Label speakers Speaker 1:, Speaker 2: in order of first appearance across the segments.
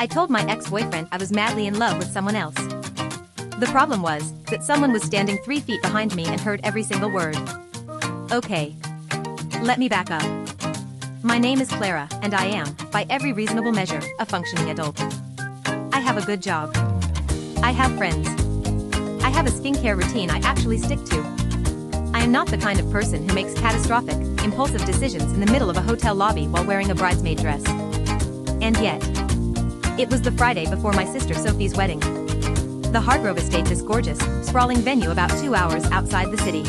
Speaker 1: I told my ex-boyfriend I was madly in love with someone else. The problem was that someone was standing 3 feet behind me and heard every single word. Okay. Let me back up. My name is Clara, and I am, by every reasonable measure, a functioning adult. I have a good job. I have friends. I have a skincare routine I actually stick to. I am not the kind of person who makes catastrophic, impulsive decisions in the middle of a hotel lobby while wearing a bridesmaid dress. And yet, it was the Friday before my sister Sophie's wedding. The Hargrove estate, this gorgeous, sprawling venue about 2 hours outside the city.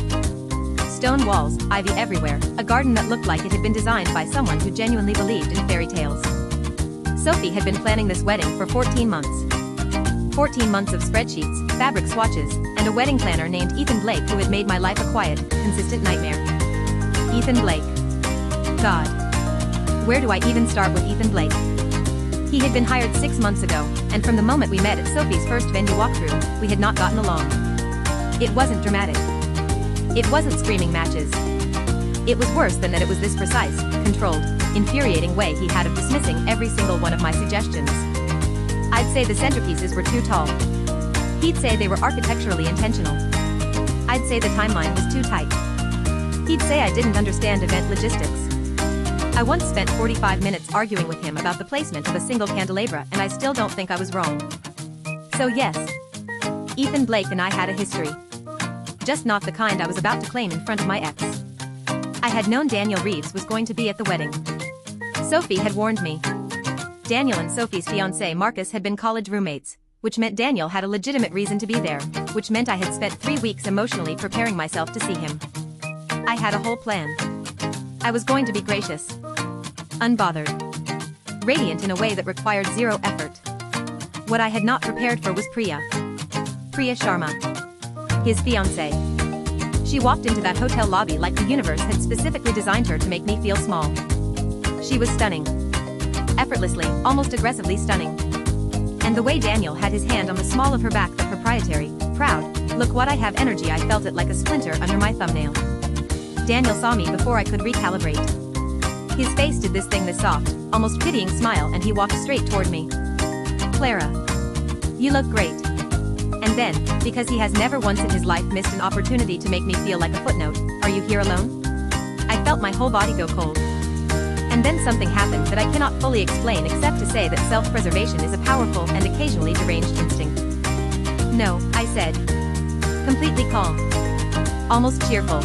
Speaker 1: Stone walls, ivy everywhere, a garden that looked like it had been designed by someone who genuinely believed in fairy tales. Sophie had been planning this wedding for 14 months. 14 months of spreadsheets, fabric swatches, and a wedding planner named Ethan Blake who had made my life a quiet, consistent nightmare. Ethan Blake. God. Where do I even start with Ethan Blake? He had been hired 6 months ago, and from the moment we met at Sophie's first venue walkthrough, we had not gotten along. It wasn't dramatic. It wasn't screaming matches. It was worse than that. It was this precise, controlled, infuriating way he had of dismissing every single one of my suggestions. I'd say the centerpieces were too tall. He'd say they were architecturally intentional. I'd say the timeline was too tight. He'd say I didn't understand event logistics. I once spent 45 minutes arguing with him about the placement of a single candelabra, and I still don't think I was wrong. So yes, Ethan Blake and I had a history. Just not the kind I was about to claim in front of my ex. I had known Daniel Reeves was going to be at the wedding. Sophie had warned me. Daniel and Sophie's fiancé Marcus had been college roommates, which meant Daniel had a legitimate reason to be there, which meant I had spent 3 weeks emotionally preparing myself to see him. I had a whole plan. I was going to be gracious, unbothered, radiant in a way that required zero effort. What I had not prepared for was Priya Sharma, his fiancée. She walked into that hotel lobby like the universe had specifically designed her to make me feel small. She was stunning. Effortlessly, almost aggressively stunning. And the way Daniel had his hand on the small of her back, the proprietary, proud, look what I have energy, I felt it like a splinter under my thumbnail. Daniel saw me before I could recalibrate. His face did this thing, this soft, almost pitying smile, and he walked straight toward me. Clara. You look great. And then, because he has never once in his life missed an opportunity to make me feel like a footnote, are you here alone? I felt my whole body go cold. And then something happened that I cannot fully explain except to say that self-preservation is a powerful and occasionally deranged instinct. No, I said. Completely calm. Almost cheerful.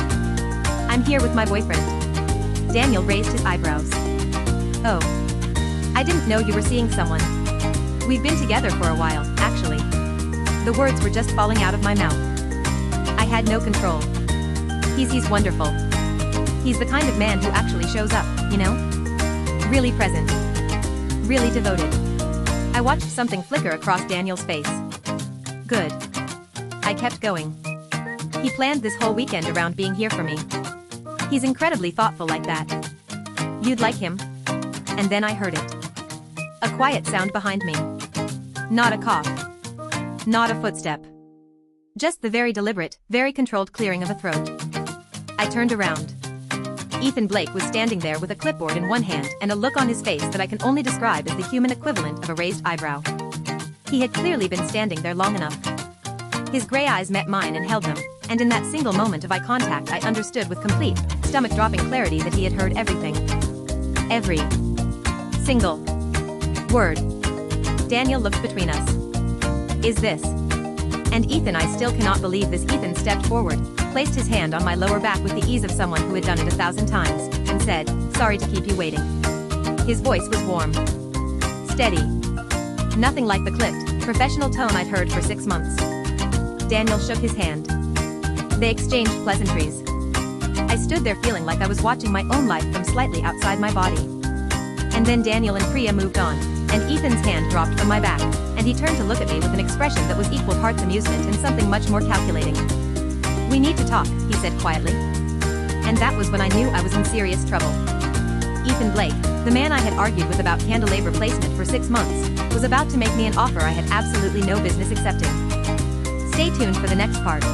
Speaker 1: I'm here with my boyfriend. Daniel raised his eyebrows. Oh. I didn't know you were seeing someone. We've been together for a while, actually. The words were just falling out of my mouth. I had no control. He's wonderful. He's the kind of man who actually shows up, you know? Really present. Really devoted. I watched something flicker across Daniel's face. Good. I kept going. He planned this whole weekend around being here for me. He's incredibly thoughtful like that. You'd like him. And then I heard it. A quiet sound behind me. Not a cough. Not a footstep. Just the very deliberate, very controlled clearing of a throat. I turned around. Ethan Blake was standing there with a clipboard in one hand and a look on his face that I can only describe as the human equivalent of a raised eyebrow. He had clearly been standing there long enough. His gray eyes met mine and held them, and in that single moment of eye contact I understood with complete, stomach-dropping clarity that he had heard everything. Every single word. Daniel looked between us. Is this? And Ethan, I still cannot believe this. Ethan stepped forward, placed his hand on my lower back with the ease of someone who had done it 1,000 times, and said, "Sorry to keep you waiting." His voice was warm. Steady. Nothing like the clipped, professional tone I'd heard for 6 months. Daniel shook his hand. They exchanged pleasantries. I stood there feeling like I was watching my own life from slightly outside my body. And then Daniel and Priya moved on, and Ethan's hand dropped from my back, and he turned to look at me with an expression that was equal parts amusement and something much more calculating. "We need to talk," he said quietly. And that was when I knew I was in serious trouble. Ethan Blake, the man I had argued with about candelabra placement for 6 months, was about to make me an offer I had absolutely no business accepting. Stay tuned for the next part.